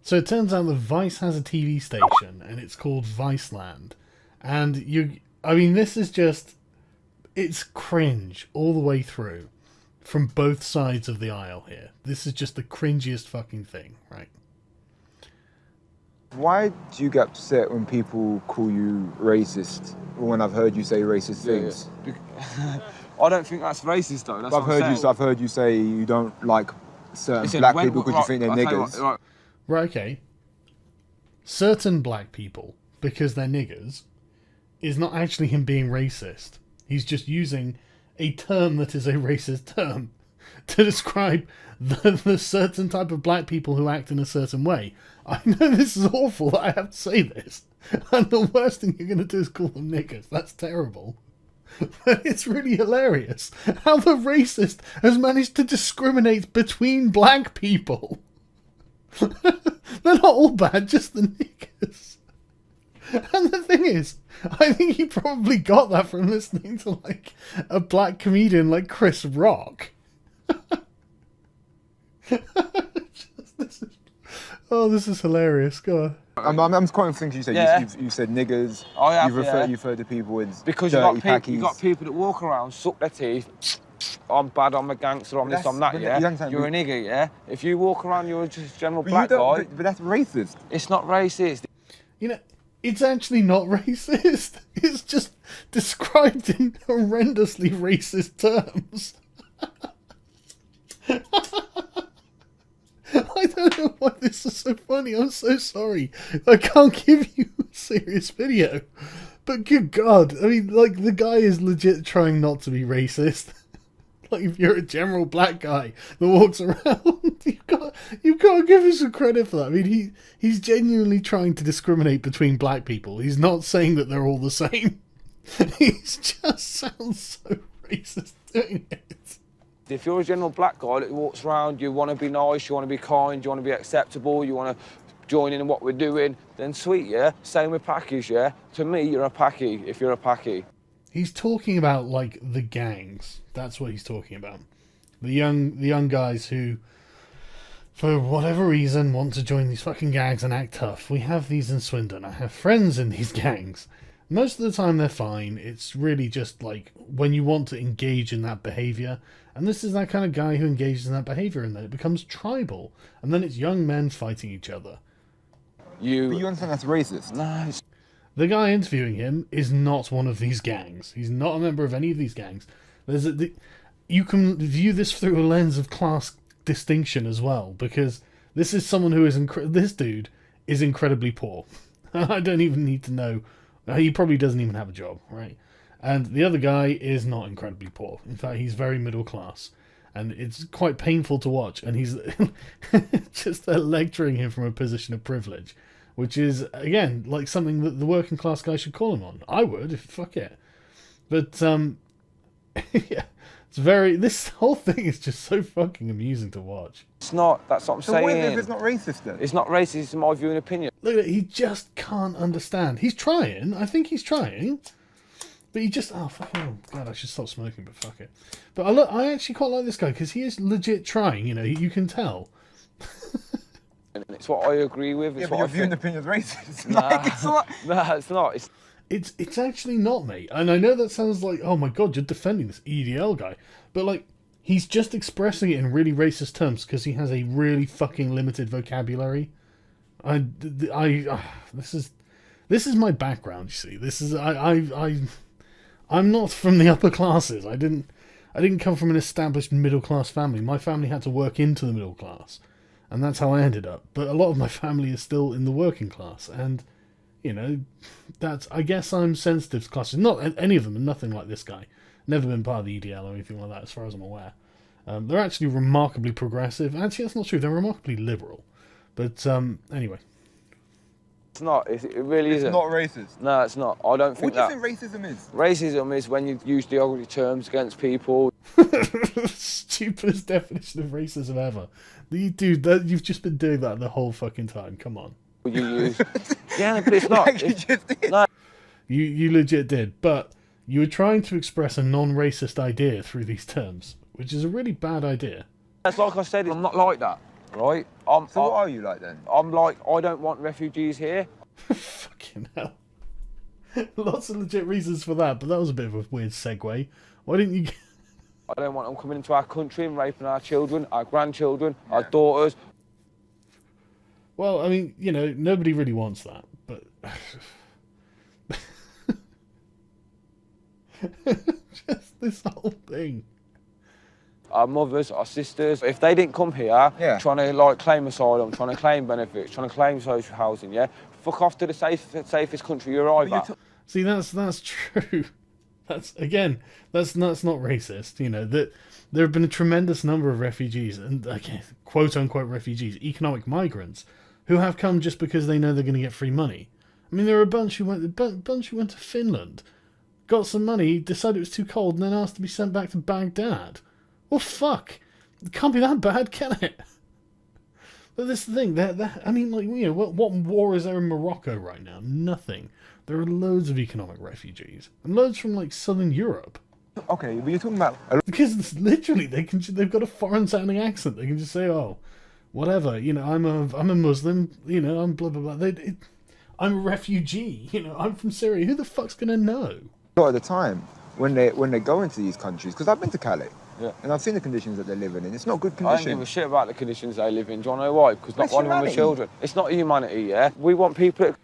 So it turns out that Vice has a TV station, and it's called Viceland. And I mean, this is just, it's cringe all the way through, from both sides of the aisle here. This is just the cringiest fucking thing, right? Why do you get upset when people call you racist, or when I've heard you say racist things? Yeah. I don't think that's racist though. That's I've heard you say you don't like certain black people because you think they're niggers. Right, okay. Certain black people, because they're niggers, is not actually him being racist. He's just using a term that is a racist term to describe the certain type of black people who act in a certain way. I know this is awful that I have to say this, and the worst thing you're going to do is call them niggers. That's terrible. But it's really hilarious how the racist has managed to discriminate between black people. They're not all bad, just the niggers. And the thing is, I think he probably got that from listening to, like, a black comedian like Chris Rock. This is hilarious. Go on. I'm quite thinking you said. Yeah. You said niggers. I have, you've referred to people as because dirty you've got people that walk around, suck their teeth. I'm bad, I'm a gangster, I'm this, I'm that, yeah? You're a nigger, yeah? If you walk around, you're just a general black guy. But that's racist. It's not racist. You know, it's actually not racist. It's just described in horrendously racist terms. I don't know why this is so funny. I'm so sorry. I can't give you a serious video. But good God. I mean, like, the guy is legit trying not to be racist. Like, if you're a general black guy that walks around, you've got to give him some credit for that. I mean, he's genuinely trying to discriminate between black people. He's not saying that they're all the same. He just sounds so racist doing it. If you're a general black guy that walks around, you want to be nice, you want to be kind, you want to be acceptable, you want to join in what we're doing, then sweet, yeah? Same with packies, yeah? To me, you're a packie if you're a packie. He's talking about, like, the gangs. That's what he's talking about. The young guys who, for whatever reason, want to join these fucking gangs and act tough. We have these in Swindon. I have friends in these gangs. Most of the time they're fine. It's really just, like, when you want to engage in that behaviour. And this is that kind of guy who engages in that behaviour, and then it becomes tribal. And then it's young men fighting each other. But you understand that's racist? No. The guy interviewing him is not one of these gangs. He's not a member of any of these gangs. You can view this through a lens of class distinction as well, because this is someone who is this dude is incredibly poor. I don't even need to know. He probably doesn't even have a job, right? And the other guy is not incredibly poor. In fact, he's very middle class. And it's quite painful to watch. And he's just lecturing him from a position of privilege, which is, again, like something that the working class guy should call him on. I would, fuck it. But, yeah, it's this whole thing is just so fucking amusing to watch. It's not, that's what I'm saying. What if it's not racist then? It's not racist, it's my view and opinion. Look at it, he just can't understand. He's trying, I think he's trying. But he just, fucking God, I should stop smoking, but fuck it. But I actually quite like this guy, because he is legit trying, you know, you can tell. And it's what I agree with. It's but what your view and opinion is racist. It's not. It's actually not, mate. And I know that sounds like, oh my God, you're defending this EDL guy. But, like, he's just expressing it in really racist terms because he has a really fucking limited vocabulary. This is my background, you see. This is, I'm not from the upper classes. I didn't come from an established middle class family. My family had to work into the middle class, and that's how I ended up. But a lot of my family is still in the working class, and you know, I guess I'm sensitive to classes. Not any of them, and nothing like this guy. Never been part of the EDL or anything like that, as far as I'm aware. They're actually remarkably progressive. Actually, that's not true. They're remarkably liberal. But anyway. It's not. It really isn't. It's not racist. No, it's not. I don't think that. What do you think racism is? Racism is when you use derogatory terms against people. Stupidest definition of racism ever. You've just been doing that the whole fucking time. Come on. You use. Yeah, but it's not. You just did. No. You legit did, but you were trying to express a non-racist idea through these terms, which is a really bad idea. That's like I said. I'm not like that. right? So what are you like then? I'm like, I don't want refugees here. Fucking hell. Lots of legit reasons for that, but that was a bit of a weird segue. Why didn't you... I don't want them coming into our country and raping our children, our grandchildren, our daughters. Well, I mean, you know, nobody really wants that, but... Just this whole thing. Our mothers, our sisters, if they didn't come here trying to like claim asylum, trying to claim benefits, trying to claim social housing, fuck off to the safest country you arrive at. See, that's true. That's not racist. You know that there have been a tremendous number of refugees and quote unquote refugees, economic migrants, who have come just because they know they're going to get free money. I mean, there are a bunch who went to Finland, got some money, decided it was too cold, and then asked to be sent back to Baghdad. Well, fuck, it can't be that bad, can it? But this is the thing. I mean, like, you know, what war is there in Morocco right now? Nothing. There are loads of economic refugees, and loads from like southern Europe. Okay, but you're talking about because literally they've got a foreign sounding accent. They can just say, "Oh, whatever." You know, I'm a Muslim. You know, I'm blah blah blah. I'm a refugee. You know, I'm from Syria. Who the fuck's gonna know? a lot of the time when they go into these countries, because I've been to Calais. Yeah. And I've seen the conditions that they're living in. It's not good I conditions. don't give a shit about the conditions they live in. Do you know why? Because not It's one of them are humanity. children. It's not humanity, yeah? We want people...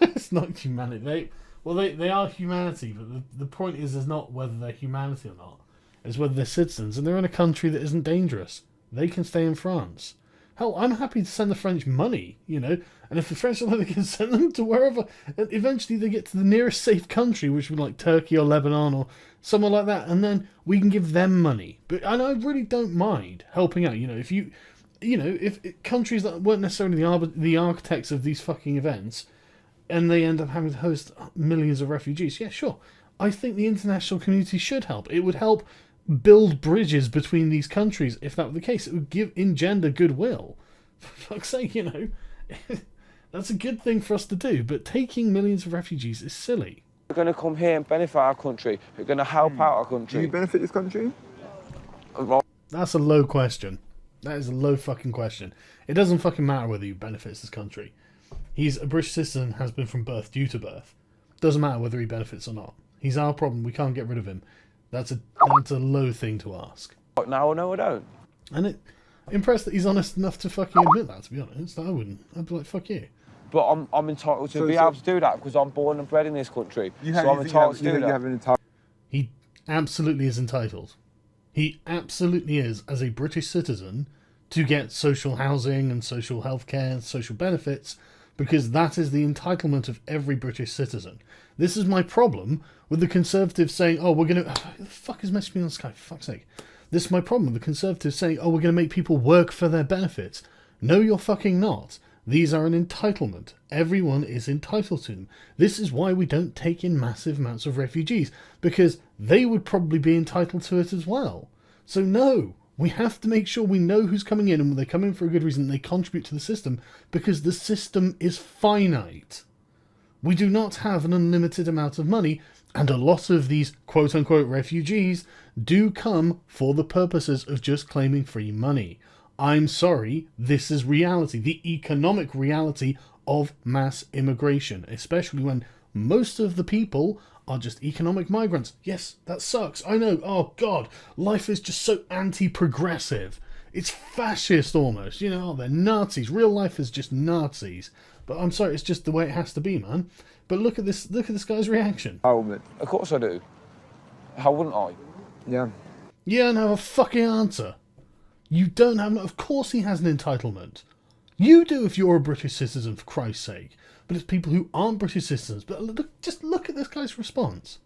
It's not humanity. They are humanity, but the point is not whether they're humanity or not. It's whether they're citizens, and they're in a country that isn't dangerous. They can stay in France. Hell, I'm happy to send the French money, you know, and if the French are like, they can send them to wherever, and eventually they get to the nearest safe country, which would be like Turkey or Lebanon or somewhere like that, and then we can give them money. And I really don't mind helping out, you know, if countries that weren't necessarily the architects of these fucking events, and they end up having to host millions of refugees, yeah, sure. I think the international community should help. It would help build bridges between these countries if that were the case. It would engender goodwill. For fuck's sake, you know. That's a good thing for us to do, but taking millions of refugees is silly. We're going to come here and benefit our country. We're going to help out our country. Do you benefit this country? That's a low question. That is a low fucking question. It doesn't fucking matter whether you benefits this country. He's a British citizen, has been from birth due to birth. Doesn't matter whether he benefits or not. He's our problem. We can't get rid of him. That's a low thing to ask. Now, no, I don't. And impressed that he's honest enough to fucking admit that, to be honest. I wouldn't. I'd be like, fuck you. But I'm entitled to be able to do that because I'm born and bred in this country. I'm entitled to do that. He absolutely is entitled. He absolutely is, as a British citizen, to get social housing and social healthcare and social benefits, because that is the entitlement of every British citizen. This is my problem with the Conservatives saying, oh, we're going to... Who the fuck is messaging me on Skype? For fuck's sake. This is my problem with the Conservatives saying, oh, we're going to make people work for their benefits. No, you're fucking not. These are an entitlement. Everyone is entitled to them. This is why we don't take in massive amounts of refugees, because they would probably be entitled to it as well. So no, we have to make sure we know who's coming in, and they come in for a good reason, they contribute to the system, because the system is finite. We do not have an unlimited amount of money, and a lot of these quote-unquote refugees do come for the purposes of just claiming free money. I'm sorry, this is reality, the economic reality of mass immigration, especially when most of the people are just economic migrants. Yes, that sucks, I know, oh god, life is just so anti-progressive. It's fascist almost, you know, they're Nazis, real life is just Nazis. But I'm sorry, it's just the way it has to be, man. But look at this guy's reaction. Of course I do. How wouldn't I? Yeah. You don't have a fucking answer. You don't have... Of course he has an entitlement. You do if you're a British citizen, for Christ's sake. But it's people who aren't British citizens. But just look at this guy's response.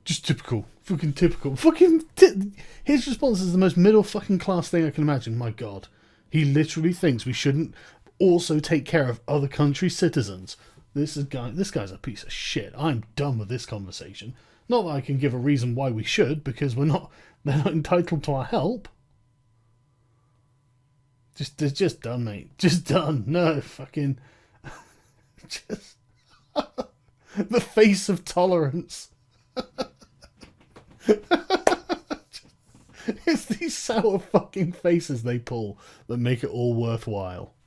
Just typical. Fucking typical. His response is the most middle fucking class thing I can imagine. My god. He literally thinks we shouldn't also take care of other countries' citizens. This guy's a piece of shit. I'm done with this conversation. Not that I can give a reason why we should, because they're not entitled to our help. Just done, mate. Just done. No, fucking... just... the face of tolerance. It's these sour fucking faces they pull that make it all worthwhile.